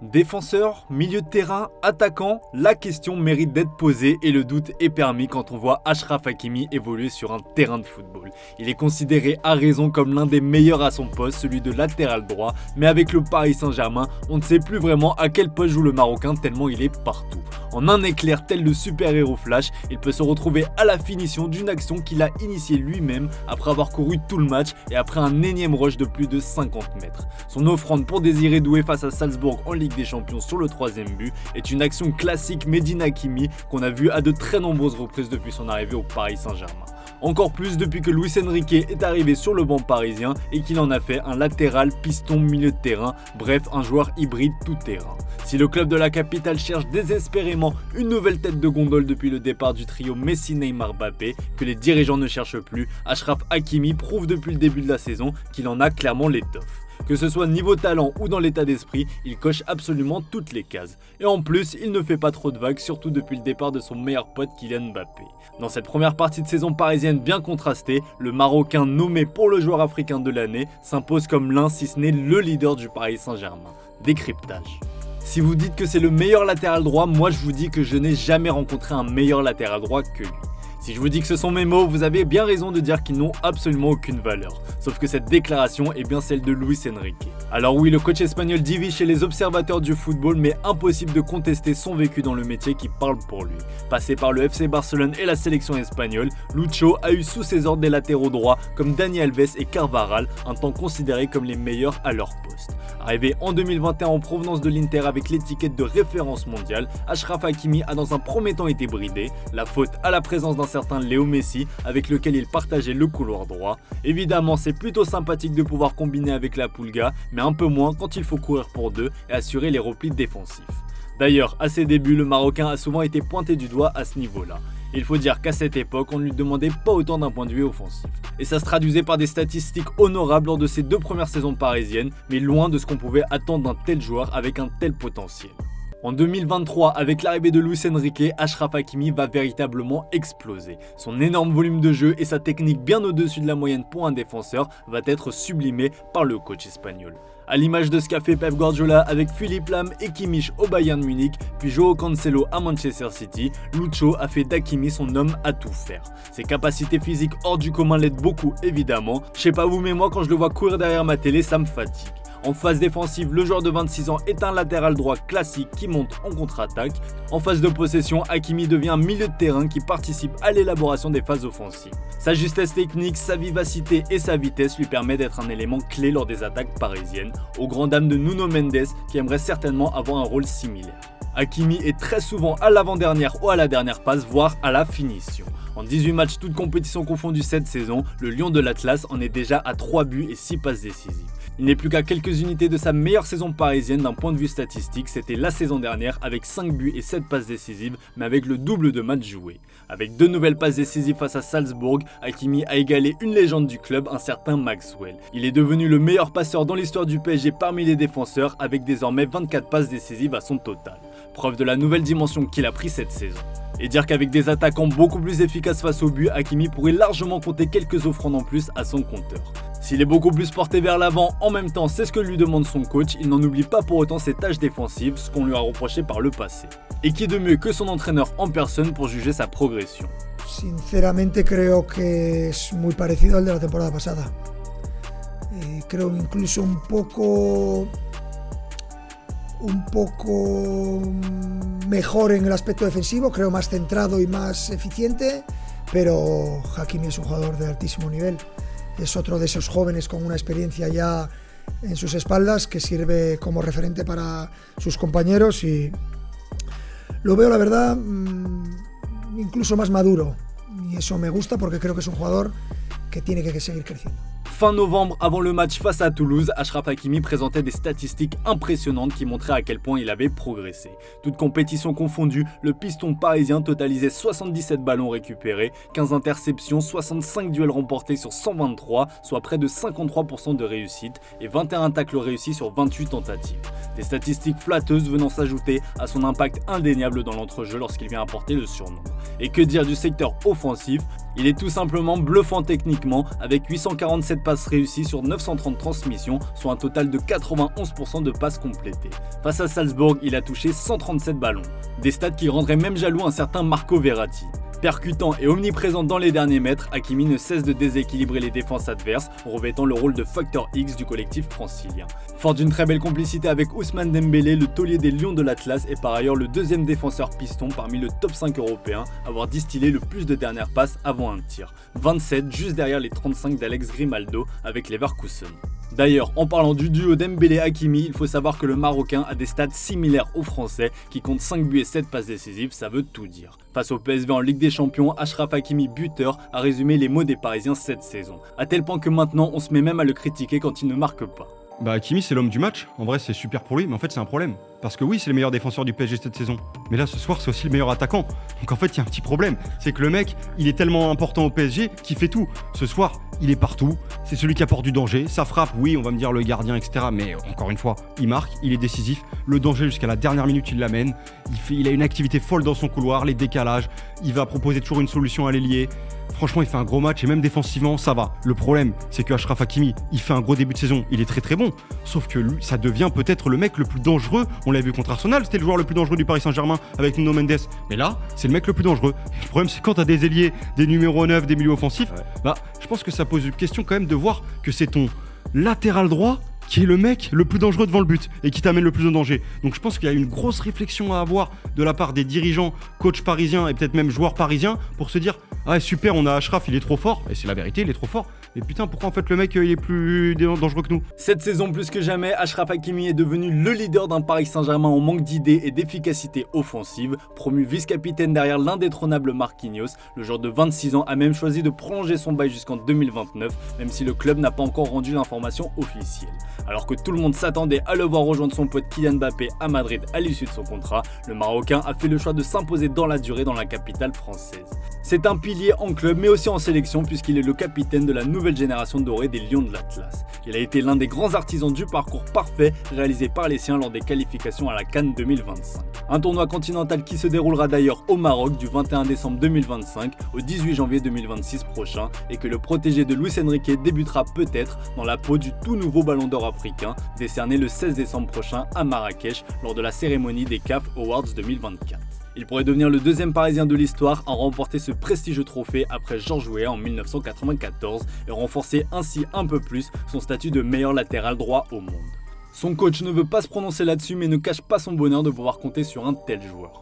Défenseur, milieu de terrain, attaquant, la question mérite d'être posée et le doute est permis quand on voit Achraf Hakimi évoluer sur un terrain de football. Il est considéré à raison comme l'un des meilleurs à son poste, celui de latéral droit, mais avec le Paris Saint-Germain, on ne sait plus vraiment à quel poste joue le Marocain tellement il est partout. En un éclair tel le super-héros Flash, il peut se retrouver à la finition d'une action qu'il a initiée lui-même après avoir couru tout le match et après un énième rush de plus de 50 mètres. Son offrande pour Désiré Doué face à Salzbourg en Ligue des Champions sur le 3e but est une action classique made in Hakimi qu'on a vu à de très nombreuses reprises depuis son arrivée au Paris Saint-Germain. Encore plus depuis que Luis Enrique est arrivé sur le banc parisien et qu'il en a fait un latéral piston milieu de terrain, bref un joueur hybride tout terrain. Si le club de la capitale cherche désespérément une nouvelle tête de gondole depuis le départ du trio Messi-Neymar-Mbappé, que les dirigeants ne cherchent plus, Achraf Hakimi prouve depuis le début de la saison qu'il en a clairement l'étoffe. Que ce soit niveau talent ou dans l'état d'esprit, il coche absolument toutes les cases. Et en plus, il ne fait pas trop de vagues, surtout depuis le départ de son meilleur pote Kylian Mbappé. Dans cette première partie de saison parisienne bien contrastée, le Marocain nommé pour le joueur africain de l'année s'impose comme l'un si ce n'est le leader du Paris Saint-Germain. Décryptage. Si vous dites que c'est le meilleur latéral droit, moi je vous dis que je n'ai jamais rencontré un meilleur latéral droit que lui. Si je vous dis que ce sont mes mots, vous avez bien raison de dire qu'ils n'ont absolument aucune valeur. Sauf que cette déclaration est bien celle de Luis Enrique. Alors oui, le coach espagnol divise chez les observateurs du football, mais impossible de contester son vécu dans le métier qui parle pour lui. Passé par le FC Barcelone et la sélection espagnole, Lucho a eu sous ses ordres des latéraux droits comme Dani Alves et Carvajal, un temps considérés comme les meilleurs à leur poste. Arrivé en 2021 en provenance de l'Inter avec l'étiquette de référence mondiale, Achraf Hakimi a dans un premier temps été bridé, la faute à la présence d'un certain Léo Messi avec lequel il partageait le couloir droit. Évidemment, c'est plutôt sympathique de pouvoir combiner avec la Pulga, mais un peu moins quand il faut courir pour deux et assurer les replis défensifs. D'ailleurs, à ses débuts, le Marocain a souvent été pointé du doigt à ce niveau-là. Il faut dire qu'à cette époque, on ne lui demandait pas autant d'un point de vue offensif. Et ça se traduisait par des statistiques honorables lors de ses 2 premières saisons parisiennes, mais loin de ce qu'on pouvait attendre d'un tel joueur avec un tel potentiel. En 2023, avec l'arrivée de Luis Enrique, Achraf Hakimi va véritablement exploser. Son énorme volume de jeu et sa technique bien au-dessus de la moyenne pour un défenseur va être sublimé par le coach espagnol. À l'image de ce qu'a fait Pep Guardiola avec Philippe Lahm et Kimmich au Bayern Munich, puis Joao Cancelo à Manchester City, Lucho a fait d'Hakimi son homme à tout faire. Ses capacités physiques hors du commun l'aident beaucoup évidemment. Je sais pas vous, mais moi quand je le vois courir derrière ma télé, ça me fatigue. En phase défensive, le joueur de 26 ans est un latéral droit classique qui monte en contre-attaque. En phase de possession, Hakimi devient un milieu de terrain qui participe à l'élaboration des phases offensives. Sa justesse technique, sa vivacité et sa vitesse lui permettent d'être un élément clé lors des attaques parisiennes, aux grandes dames de Nuno Mendes qui aimerait certainement avoir un rôle similaire. Hakimi est très souvent à l'avant-dernière ou à la dernière passe, voire à la finition. En 18 matchs, toutes compétitions confondues cette saison, le Lion de l'Atlas en est déjà à 3 buts et 6 passes décisives. Il n'est plus qu'à quelques unités de sa meilleure saison parisienne d'un point de vue statistique, c'était la saison dernière avec 5 buts et 7 passes décisives, mais avec le double de matchs joués. Avec 2 nouvelles passes décisives face à Salzbourg, Hakimi a égalé une légende du club, un certain Maxwell. Il est devenu le meilleur passeur dans l'histoire du PSG parmi les défenseurs, avec désormais 24 passes décisives à son total. Preuve de la nouvelle dimension qu'il a pris cette saison. Et dire qu'avec des attaquants beaucoup plus efficaces face au but, Hakimi pourrait largement compter quelques offrandes en plus à son compteur. S'il est beaucoup plus porté vers l'avant, en même temps c'est ce que lui demande son coach, il n'en oublie pas pour autant ses tâches défensives, ce qu'on lui a reproché par le passé. Et qui de mieux que son entraîneur en personne pour juger sa progression. Sinceramente creo que es muy parecido al de la temporada pasada. Creo incluso un poco mejor en el aspecto defensivo, creo más centrado y más eficiente, pero Hakimi es un jugador de altísimo nivel. Es otro de esos jóvenes con una experiencia ya en sus espaldas que sirve como referente para sus compañeros y lo veo, la verdad, incluso más maduro. Y eso me gusta porque creo que es un jugador que tiene que seguir creciendo. Fin novembre, avant le match face à Toulouse, Achraf Hakimi présentait des statistiques impressionnantes qui montraient à quel point il avait progressé. Toutes compétitions confondues, le piston parisien totalisait 77 ballons récupérés, 15 interceptions, 65 duels remportés sur 123, soit près de 53% de réussite, et 21 tacles réussis sur 28 tentatives. Des statistiques flatteuses venant s'ajouter à son impact indéniable dans l'entrejeu lorsqu'il vient apporter le surnombre. Et que dire du secteur offensif? Il est tout simplement bluffant techniquement, avec 847 passes réussies sur 930 transmissions, soit un total de 91% de passes complétées. Face à Salzbourg, il a touché 137 ballons. Des stats qui rendraient même jaloux un certain Marco Verratti. Percutant et omniprésent dans les derniers mètres, Hakimi ne cesse de déséquilibrer les défenses adverses, revêtant le rôle de facteur X du collectif francilien. Fort d'une très belle complicité avec Ousmane Dembélé, le taulier des Lions de l'Atlas est par ailleurs le deuxième défenseur piston parmi le top 5 européen à avoir distillé le plus de dernières passes avant un tir. 27 juste derrière les 35 d'Alex Grimaldo avec Leverkusen. D'ailleurs, en parlant du duo Dembélé-Hakimi, il faut savoir que le Marocain a des stats similaires aux Français qui comptent 5 buts et 7 passes décisives, ça veut tout dire. Face au PSV en Ligue des Champions, Achraf Hakimi, buteur, a résumé les mots des Parisiens cette saison. À tel point que maintenant, on se met même à le critiquer quand il ne marque pas. Bah Hakimi c'est l'homme du match, en vrai c'est super pour lui, mais en fait c'est un problème. Parce que oui c'est le meilleur défenseur du PSG cette saison, mais là ce soir c'est aussi le meilleur attaquant. Donc en fait il y a un petit problème, c'est que le mec il est tellement important au PSG qu'il fait tout. Ce soir il est partout, c'est celui qui apporte du danger, ça frappe, oui on va me dire le gardien etc. Mais encore une fois, il marque, il est décisif, le danger jusqu'à la dernière minute il l'amène, il a une activité folle dans son couloir, les décalages, il va proposer toujours une solution à l'ailier. Franchement, il fait un gros match et même défensivement, ça va. Le problème, c'est que Achraf Hakimi, il fait un gros début de saison, il est très très bon. Sauf que lui, ça devient peut-être le mec le plus dangereux. On l'a vu contre Arsenal, c'était le joueur le plus dangereux du Paris Saint-Germain avec Nuno Mendes. Mais là, c'est le mec le plus dangereux. Et le problème, c'est quand t'as des ailiers, des numéros 9, des milieux offensifs, bah, je pense que ça pose une question quand même de voir que c'est ton latéral droit qui est le mec le plus dangereux devant le but et qui t'amène le plus de danger. Donc je pense qu'il y a une grosse réflexion à avoir de la part des dirigeants, coachs parisiens et peut-être même joueurs parisiens pour se dire « Ah super, on a Achraf, il est trop fort. » Et c'est la vérité, il est trop fort. Mais putain, pourquoi en fait le mec il est plus dangereux que nous? Cette saison plus que jamais, Achraf Hakimi est devenu le leader d'un Paris Saint-Germain en manque d'idées et d'efficacité offensive. Promu vice-capitaine derrière l'indétrônable Marquinhos, le joueur de 26 ans a même choisi de prolonger son bail jusqu'en 2029, même si le club n'a pas encore rendu l'information officielle. Alors que tout le monde s'attendait à le voir rejoindre son pote Kylian Mbappé à Madrid à l'issue de son contrat, le Marocain a fait le choix de s'imposer dans la durée dans la capitale française. C'est un pilier en club mais aussi en sélection puisqu'il est le capitaine de la nouvelle génération dorée des Lions de l'Atlas. Il a été l'un des grands artisans du parcours parfait réalisé par les siens lors des qualifications à la CAN 2025. Un tournoi continental qui se déroulera d'ailleurs au Maroc du 21 décembre 2025 au 18 janvier 2026 prochain et que le protégé de Luis Enrique débutera peut-être dans la peau du tout nouveau Ballon d'Or africain décerné le 16 décembre prochain à Marrakech lors de la cérémonie des CAF Awards 2024. Il pourrait devenir le deuxième Parisien de l'histoire à remporter ce prestigieux trophée après Georges Weah en 1994 et renforcer ainsi un peu plus son statut de meilleur latéral droit au monde. Son coach ne veut pas se prononcer là-dessus mais ne cache pas son bonheur de pouvoir compter sur un tel joueur.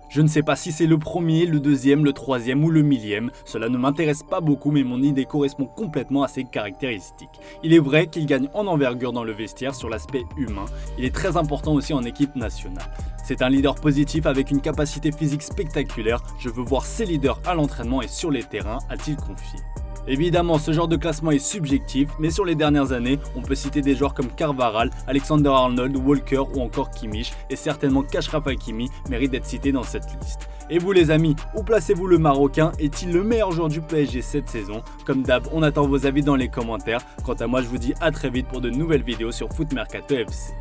Je ne sais pas si c'est le premier, le deuxième, le troisième ou le millième, cela ne m'intéresse pas beaucoup mais mon idée correspond complètement à ses caractéristiques. Il est vrai qu'il gagne en envergure dans le vestiaire sur l'aspect humain, il est très important aussi en équipe nationale. C'est un leader positif avec une capacité physique spectaculaire, je veux voir ses leaders à l'entraînement et sur les terrains, a-t-il confié. Évidemment, ce genre de classement est subjectif, mais sur les dernières années, on peut citer des joueurs comme Carvajal, Alexander-Arnold, Walker ou encore Kimmich, et certainement qu'Achraf Hakimi mérite d'être cité dans cette liste. Et vous les amis, où placez-vous le Marocain? Est-il le meilleur joueur du PSG cette saison? Comme d'hab, on attend vos avis dans les commentaires. Quant à moi, je vous dis à très vite pour de nouvelles vidéos sur Foot Mercato FC.